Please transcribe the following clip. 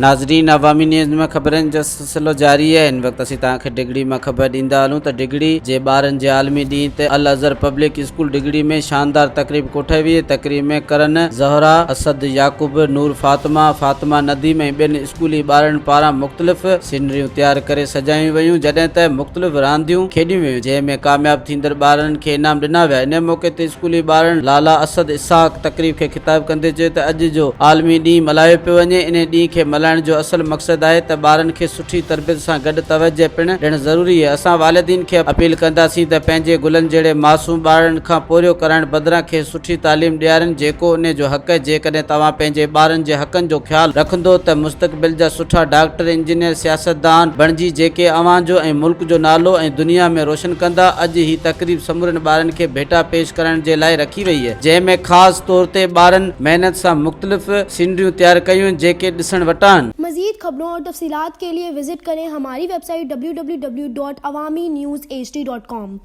नाज़रीन, अवामी न्यूज़ में खबरन जो सिलसिलो जारी है। इन वक्त असीं तव्हांखे ॾिगड़ी में ख़बर ॾींदा हलूं त ॾिगड़ी जे ॿारनि जे आलमी ॾींहं ते अलाظھر पब्लिक स्कूल ॾिगड़ी में शानदार तकरीब कोठाई हुई। तकरीब में करन, ज़हरा, असद, याकूब, नूर, फातिमा नदीम ऐं ॿियनि स्कूली ॿारनि पारां मुख़्तलिफ़ सीनरियूं तैयार करे सजायूं वयूं, जॾहिं त मुख़्तलिफ़ रांदियूं खेॾियूं वयूं, जंहिंमें कामयाब थींदड़ ॿारनि खे इनाम ॾिना विया। इन मौक़े ते स्कूली ॿारनि लाला असद इसहाक तकरीब खे ख़िताब कंदे चयो त अॼु जो आलमी ॾींहुं मल्हायो पियो वञे। इन ॾींहं खे मल्हाइण जो असल मक़सद आहे त ॿारनि खे सुठी तरबियत सां गॾु तवजह पिणु ॾियणु ज़रूरी आहे। असां वालिदीन खे अपील कंदासीं त पंहिंजे गुलनि जहिड़े मासूम ॿारनि खां पोरियो करण बदिरां खे सुठी तालीम ॾियारनि, जेको उन जो हक़ आहे। जेकॾहिं तव्हां पंहिंजे ॿारनि जे हक़नि जो ख़्यालु रखंदो त मुस्तक़बिल जा सुठा डॉक्टर, इंजीनियर, सियासतदान बणिजी जेके अवां जो ऐं मुल्क जो नालो ऐं दुनिया में रोशन कंदा। अॼु ही तकरीब समूरनि ॿारनि खे भेटा पेश करण जे लाइ रखी वई आहे, जंहिंमें ख़ासि तौर ते ॿारनि महिनत सां मुख़्तलिफ़ सीनरियूं तैयार कयूं जेके ॾिसण वटान। मज़ीद खबरों और तफसीलात के लिए विजिट करें हमारी वेबसाइट www.awamiNewsHD.com।